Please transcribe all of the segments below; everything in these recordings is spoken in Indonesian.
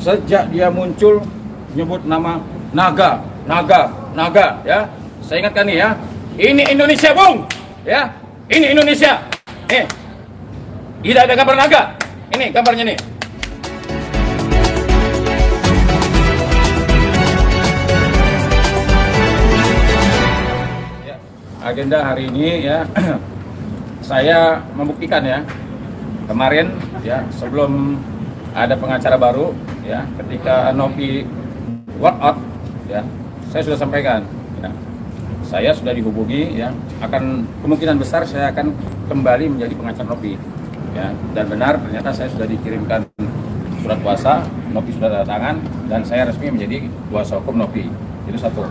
sejak dia muncul nyebut nama naga, ya. Saya ingatkan nih ya, ini Indonesia, Bung, ya, ini Indonesia. Tidak ada gambar naga, ini gambarnya nih. Ya, agenda hari ini ya, saya membuktikan ya, kemarin ya sebelum ada pengacara baru ya, ketika Nopi walk out ya, saya sudah sampaikan ya, saya sudah dihubungi ya, akan kemungkinan besar saya akan kembali menjadi pengacara Nopi ya, dan benar ternyata saya sudah dikirimkan surat kuasa, Nopi sudah tanda tangan, dan saya resmi menjadi kuasa hukum Nopi. Itu satu.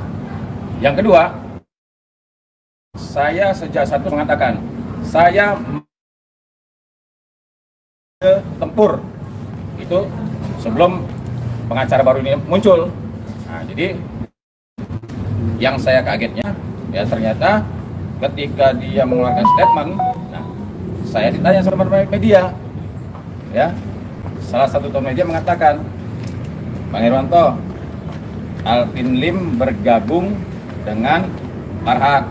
Yang kedua, saya sejak satu mengatakan saya tempur itu sebelum pengacara baru ini muncul. Nah, jadi yang saya kagetnya ya, ternyata ketika dia mengeluarkan statement, nah, saya ditanya sama media ya, salah satu media mengatakan, Bang Irwanto, Alvin Lim bergabung dengan Farhad,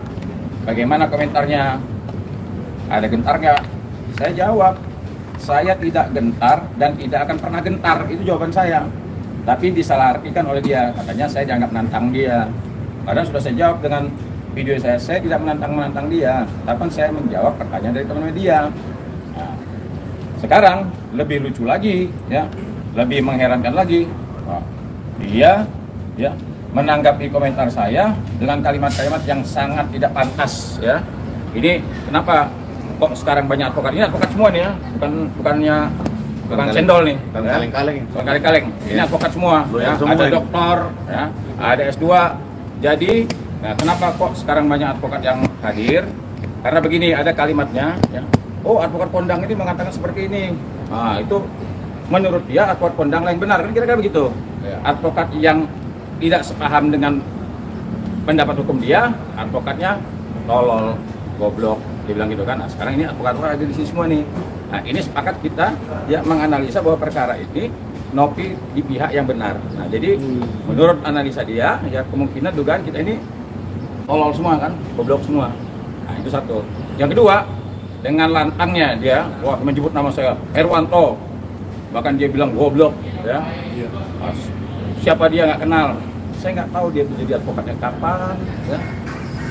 bagaimana komentarnya, ada gentar nggak? Saya jawab, saya tidak gentar dan tidak akan pernah gentar, itu jawaban saya. Tapi disalahartikan oleh dia, katanya saya dianggap menantang dia. Padahal sudah saya jawab dengan video saya tidak menantang dia, tapi saya menjawab pertanyaan dari teman media. Nah, sekarang lebih lucu lagi, ya, lebih mengherankan lagi. Nah, dia, ya, menanggapi komentar saya dengan kalimat-kalimat yang sangat tidak pantas, ya. Ini kenapa kok sekarang banyak advokat? Ini advokat semua nih ya, bukannya tukang cendol nih, bukan kaleng-kaleng. Ini advokat semua, ya. Ada doktor, ya, ada S2. Jadi, nah, kenapa kok sekarang banyak advokat yang hadir? Karena begini, ada kalimatnya, ya. Oh, advokat kondang ini mengatakan seperti ini. Nah, itu menurut dia advokat kondang yang benar, kira-kira begitu. Ya. Advokat yang tidak sepaham dengan pendapat hukum dia, advokatnya tolol, goblok, dibilang gitu kan. Nah, sekarang ini advokat ada di sini semua nih. Nah, ini sepakat kita ya menganalisa bahwa perkara ini Nopi di pihak yang benar. Nah, jadi menurut analisa dia ya, kemungkinan dugaan kita ini tolol semua kan, goblok semua. Nah, itu satu. Yang kedua, dengan lantangnya dia wah menyebut nama saya Irwanto, bahkan dia bilang goblok ya. Nah, siapa dia nggak kenal, saya nggak tahu dia jadi advokatnya kapan ya.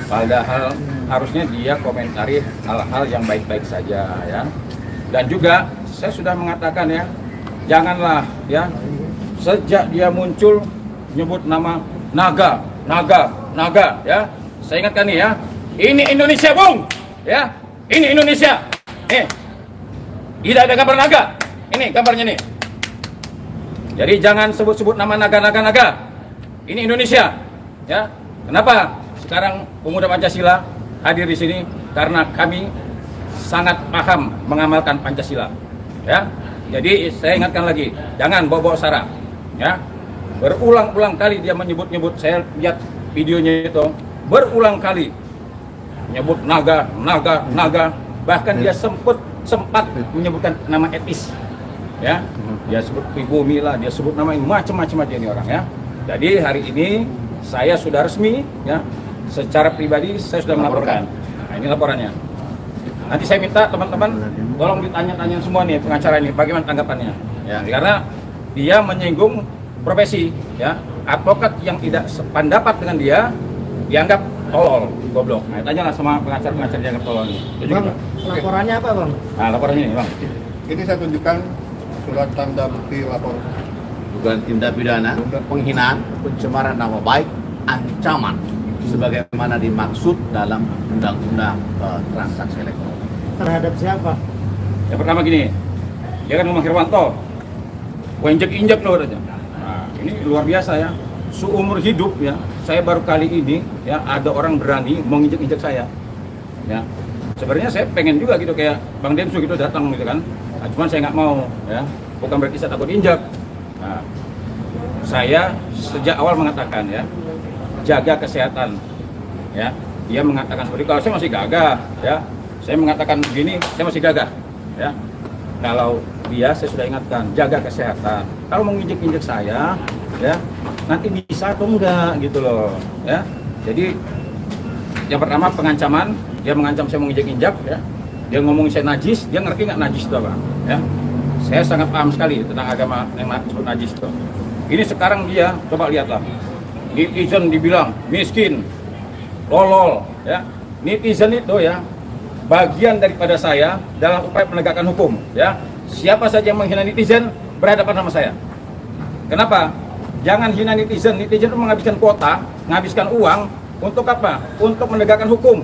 Padahal harusnya dia komentari hal-hal yang baik-baik saja ya. Dan juga saya sudah mengatakan ya, janganlah ya sejak dia muncul nyebut nama naga ya. Saya ingatkan nih ya, ini Indonesia, Bung, ya, ini Indonesia. Tidak ada gambar naga, ini gambarnya nih. Jadi jangan sebut-sebut nama naga. Ini Indonesia ya. Kenapa sekarang pemuda Pancasila hadir di sini? Karena kami sangat paham mengamalkan Pancasila ya. Jadi saya ingatkan lagi, jangan bawa-bawa sara ya. Berulang-ulang kali dia menyebut-nyebut, saya lihat videonya itu berulang kali menyebut naga, bahkan dia sempat menyebutkan nama etis ya. Dia sebut pribumi lah, dia sebut nama ini macam-macam aja ini orang ya. Jadi hari ini saya sudah resmi ya, secara pribadi saya sudah melaporkan. Nah, ini laporannya. Nanti saya minta teman-teman tolong ditanya-tanya semua nih pengacara ini bagaimana tanggapannya ya, karena dia menyinggung profesi ya. Advokat yang tidak sependapat dengan dia dianggap tolol, goblok. Nah, tanyalah sama pengacara-pengacara yang tolol ini. Bang, laporannya apa, Bang? Nah, laporannya ini, Bang. Ini saya tunjukkan surat tanda bukti lapor dugaan tindak pidana penghinaan, pencemaran nama baik, ancaman sebagaimana dimaksud dalam undang-undang transaksi elektronik. Terhadap siapa? Yang pertama gini, dia kan ngomong Irwanto, gue injek-injek loh katanya. Nah, ini luar biasa ya. Seumur hidup ya, saya baru kali ini ya ada orang berani menginjek-injek saya. Ya, sebenarnya saya pengen juga gitu kayak Bang Densu gitu datang gitu kan. Nah, cuman saya nggak mau ya, bukan berarti saya takut injek. Nah, saya sejak awal mengatakan ya, jaga kesehatan ya. Dia mengatakan seperti kalau saya masih gagah ya, saya mengatakan begini saya masih gagah ya. Kalau dia saya sudah ingatkan, jaga kesehatan. Kalau mau injek-injek saya, ya nanti bisa atau enggak gitu loh, ya. Jadi yang pertama pengancaman, dia mengancam saya mau injek-injek, ya. Dia ngomong saya najis, dia ngerti nggak najis itu apa, ya. Saya sangat paham sekali tentang agama yang disebut najis itu. Ini sekarang dia, coba lihatlah, netizen dibilang miskin, tolol, ya. Netizen itu ya bagian daripada saya dalam upaya penegakan hukum, ya. Siapa saja yang menghina netizen berhadapan sama saya. Kenapa? Jangan hina netizen. Netizen itu menghabiskan kuota, menghabiskan uang untuk apa? Untuk menegakkan hukum.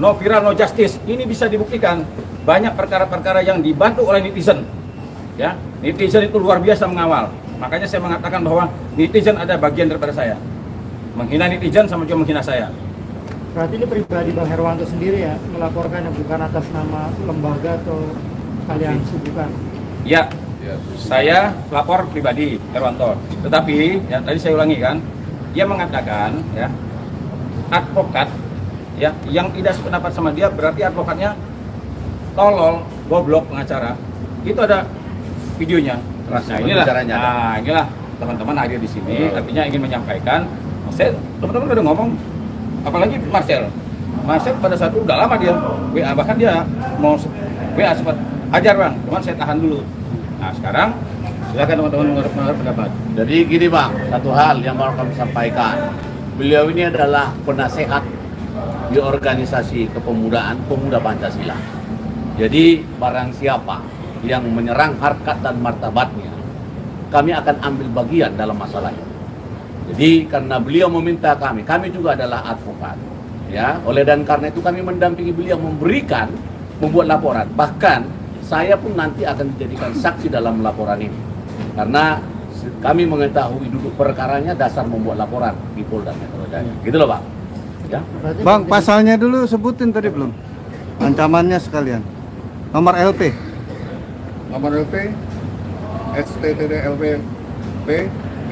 No viral, no justice. Ini bisa dibuktikan. Banyak perkara-perkara yang dibantu oleh netizen. Ya, netizen itu luar biasa mengawal. Makanya saya mengatakan bahwa netizen ada bagian daripada saya. Menghina netizen sama juga menghina saya. Berarti ini pribadi Bang Herwanto sendiri ya melaporkan yang bukan atas nama lembaga atau kalian bukan? Ya, saya lapor pribadi Herwanto. Tetapi ya tadi saya ulangi kan, dia mengatakan ya advokat ya yang tidak sependapat sama dia berarti advokatnya tolol, goblok, pengacara. Itu ada videonya. Nah, inilah teman-teman hadir di sini, artinya ingin menyampaikan. Saya teman-teman udah ngomong, apalagi Marcel pada saat itu udah lama dia WA, bahkan dia mau WA sempat ajar bang, cuman saya tahan dulu. Nah sekarang silakan teman-teman menurut pendapat. Jadi gini bang, satu hal yang mau kami sampaikan, beliau ini adalah penasehat di organisasi kepemudaan pemuda Pancasila. Jadi barang siapa yang menyerang harkat dan martabatnya, kami akan ambil bagian dalam masalah ini. Jadi karena beliau meminta kami juga adalah advokat, ya. Oleh dan karena itu kami mendampingi beliau membuat laporan. Bahkan saya pun nanti akan dijadikan saksi dalam laporan ini. Karena kami mengetahui duduk perkaranya dasar membuat laporan di Polda Metro Jaya. Gitu loh, Pak. Ya. Bang, pasalnya dulu sebutin tadi belum? Ancamannya sekalian. Nomor LP. Nomor LP STTD LP P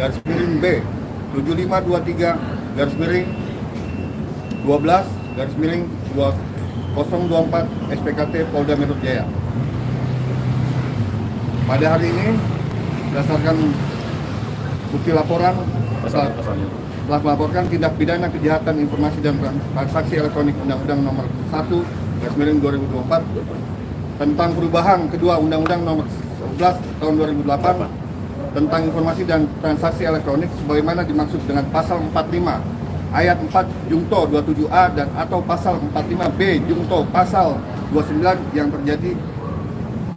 garis miring B 7523 garis miring 12 garis miring 2024 SPKT Polda Metro Jaya. Pada hari ini berdasarkan bukti laporan telah melaporkan tindak pidana kejahatan informasi dan transaksi elektronik Undang-Undang Nomor 1 garis miring 2024 tentang perubahan kedua Undang-Undang Nomor 11 Tahun 2008 tentang informasi dan transaksi elektronik sebagaimana dimaksud dengan pasal 45 ayat 4 Jungto 27A dan atau pasal 45B Jungto pasal 29 yang terjadi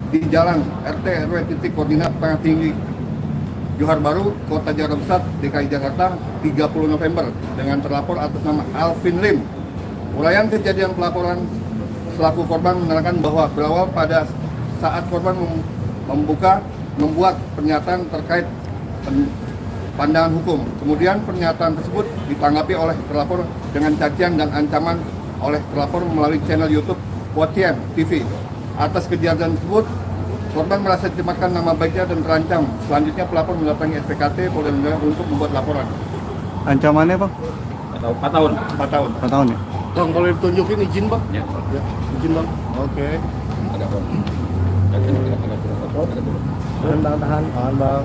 di Jalan RT RW titik koordinat Tengah Tinggi Johar Baru, Kota Jakarta Pusat, DKI Jakarta 30 November dengan terlapor atas nama Alvin Lim. Uraian kejadian pelaporan selaku korban menerangkan bahwa berawal pada saat korban membuat pernyataan terkait pandangan hukum. Kemudian pernyataan tersebut ditanggapi oleh terlapor dengan cacian dan ancaman oleh terlapor melalui channel YouTube Watiem TV. Atas kejadian tersebut, korban merasa dicemarkan nama baiknya dan terancam. Selanjutnya pelapor mendatangi SPKT Polda Metro Jaya untuk membuat laporan. Ancamannya bang? 4 tahun. 4 tahun. 4 tahun ya? Bang, kalau ditunjukin izin bang? Ya. Izin bang. Oke. Agak turun. Tahan bang.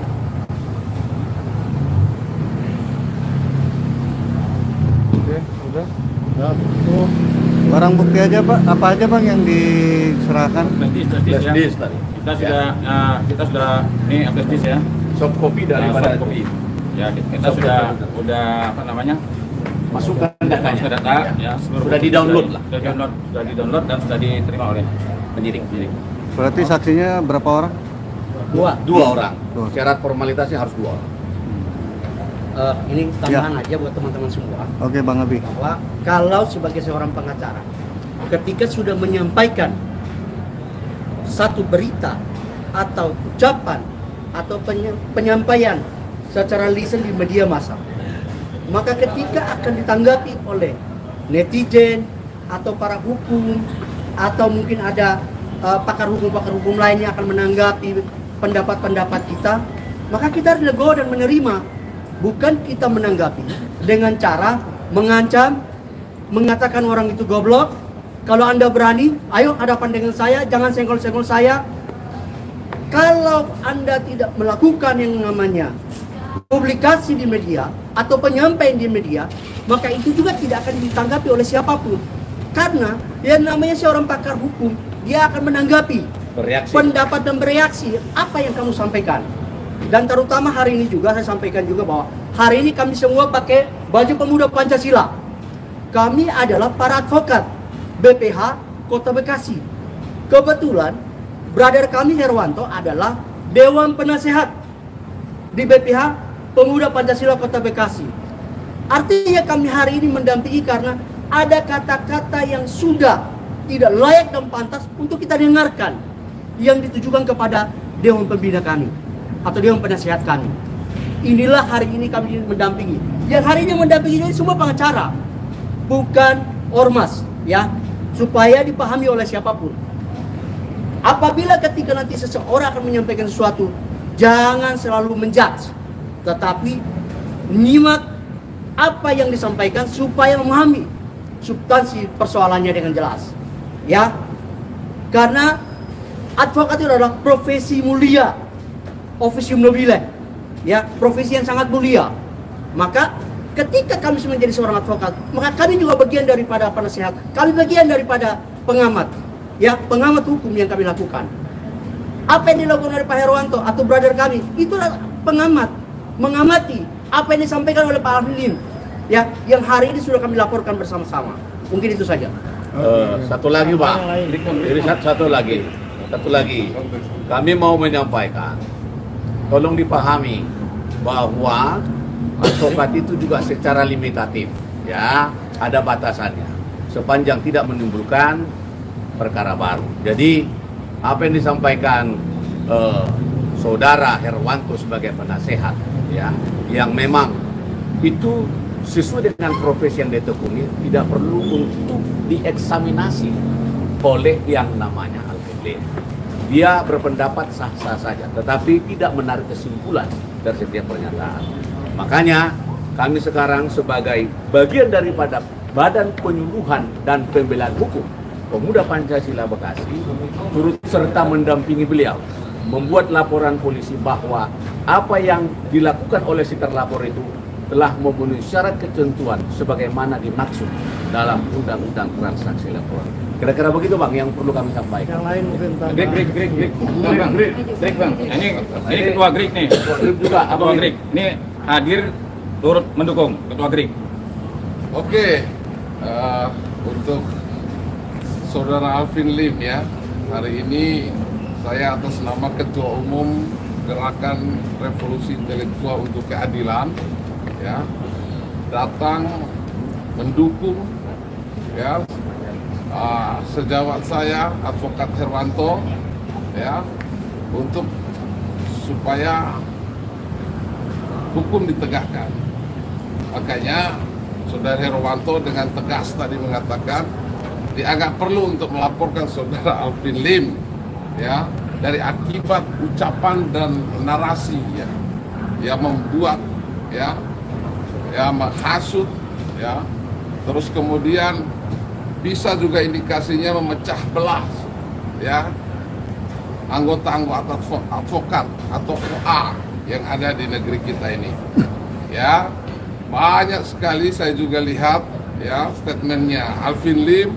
Oke, udah. Ya, tuh. Barang bukti aja pak, apa aja bang yang diserahkan? Flashdisk ya. tadi. Kita sudah ini flashdisk ya. Soft copy Soft daripada copy. Ya, kita sudah apa namanya? masukkan datanya. Masukkan data ya, Sudah di-download lah. Sudah di-download dan sudah diterima oleh penyidik. Berarti saksinya berapa orang? Dua orang. Dua. Syarat formalitasnya harus 2 orang. Ini tambahan aja buat teman-teman semua, Oke bang Abi. bahwa kalau sebagai seorang pengacara, ketika sudah menyampaikan satu berita atau ucapan atau penyampaian secara lisan di media massa, maka ketika akan ditanggapi oleh netizen atau para hukum atau mungkin ada pakar hukum lain yang akan menanggapi pendapat-pendapat kita, maka kita harus legowo dan menerima. Bukan kita menanggapi dengan cara mengancam, mengatakan orang itu goblok. Kalau Anda berani, ayo hadapan dengan saya, jangan senggol-senggol saya. Kalau Anda tidak melakukan yang namanya publikasi di media atau penyampaian di media, maka itu juga tidak akan ditanggapi oleh siapapun. Karena yang namanya seorang pakar hukum, dia akan menanggapi Bereaksi. pendapat dan bereaksi apa yang kamu sampaikan. Dan terutama hari ini juga saya sampaikan juga bahwa hari ini kami semua pakai baju pemuda Pancasila. Kami adalah para advokat BPH Kota Bekasi. Kebetulan brother kami Herwanto adalah Dewan Penasehat di BPH Pemuda Pancasila Kota Bekasi. Artinya kami hari ini mendampingi karena ada kata-kata yang sudah tidak layak dan pantas untuk kita dengarkan yang ditujukan kepada Dewan Pembina kami atau Dewan Penasehat kami. Inilah hari ini kami mendampingi. Yang hari ini mendampingi ini semua pengacara, bukan ormas, ya, supaya dipahami oleh siapapun. Apabila ketika nanti seseorang akan menyampaikan sesuatu, jangan selalu menjudge, tetapi nyimak apa yang disampaikan supaya memahami substansi persoalannya dengan jelas, ya. Karena advokat itu adalah profesi mulia, officium nobile, ya, profesi yang sangat mulia. Maka ketika kami menjadi seorang advokat, maka kami juga bagian daripada penasehat, kami bagian daripada pengamat, ya, pengamat hukum yang kami lakukan. Apa yang dilakukan oleh Pak Herwanto atau brother kami, itulah pengamat, mengamati apa yang disampaikan oleh Pak Alvin, ya, yang hari ini sudah kami laporkan bersama-sama. Mungkin itu saja. Satu lagi Pak, jadi satu lagi, kami mau menyampaikan, tolong dipahami bahwa advokat itu juga secara limitatif, ya, ada batasannya, sepanjang tidak menimbulkan perkara baru. Jadi apa yang disampaikan saudara Herwanto sebagai penasehat, ya, yang memang itu sesuai dengan profesi yang ditekuni, tidak perlu untuk dieksaminasi oleh yang namanya Alvin. Dia berpendapat sah-sah saja, tetapi tidak menarik kesimpulan dari setiap pernyataan. Makanya kami sekarang sebagai bagian daripada Badan Penyuluhan dan Pembelaan Hukum Pemuda Pancasila Bekasi turut serta mendampingi beliau membuat laporan polisi bahwa apa yang dilakukan oleh si terlapor itu telah memenuhi syarat ketentuan sebagaimana dimaksud dalam Undang-Undang Transaksi Laporan. Kira-kira begitu Bang yang perlu kami sampaikan. Yang lain mungkin tambah. Greg Bang. Ini ketua Greg nih. Greg juga, Ketua Greg. Ini hadir turut mendukung ketua Greg. Oke, untuk Saudara Alvin Lim, ya, hari ini saya atas nama Ketua Umum Gerakan Revolusi Intelektual untuk Keadilan, ya, datang mendukung, ya, sejawat saya Advokat Herwanto, ya, untuk supaya hukum ditegakkan. Makanya Saudara Herwanto dengan tegas tadi mengatakan dianggap perlu untuk melaporkan Saudara Alvin Lim, ya, dari akibat ucapan dan narasi, ya, yang membuat, ya, menghasut, ya, terus kemudian bisa juga indikasinya memecah belah, ya, anggota-anggota advokat atau OA yang ada di negeri kita ini, ya. Banyak sekali saya juga lihat, ya, statementnya Alvin Lim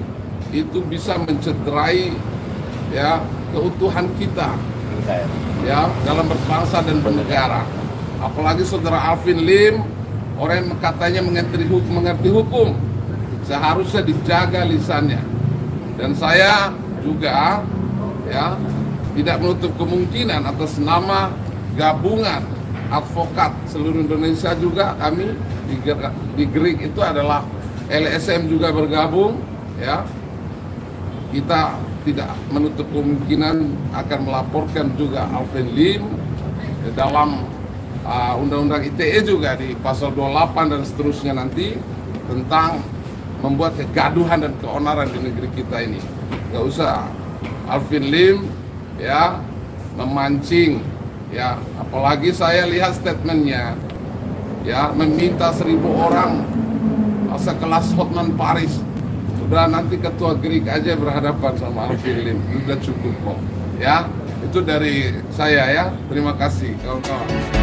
itu bisa mencederai, ya, keutuhan kita, ya, dalam berbangsa dan bernegara. Apalagi Saudara Alvin Lim, orang yang katanya mengerti hukum, seharusnya dijaga lisannya. Dan saya juga, ya, tidak menutup kemungkinan atas nama gabungan advokat seluruh Indonesia juga kami di GRIK itu adalah LSM juga bergabung, ya. Kita tidak menutup kemungkinan akan melaporkan juga Alvin Lim dalam Undang-Undang ITE juga di pasal 28 dan seterusnya nanti tentang membuat kegaduhan dan keonaran di negeri kita ini. Gak usah Alvin Lim, ya, memancing, ya, apalagi saya lihat statementnya, ya, meminta 1000 orang sekelas Hotman Paris. Sudah nanti ketua GRIK aja berhadapan sama Alvin Lim, sudah cukup kok, ya. Itu dari saya ya. Terima kasih kawan-kawan.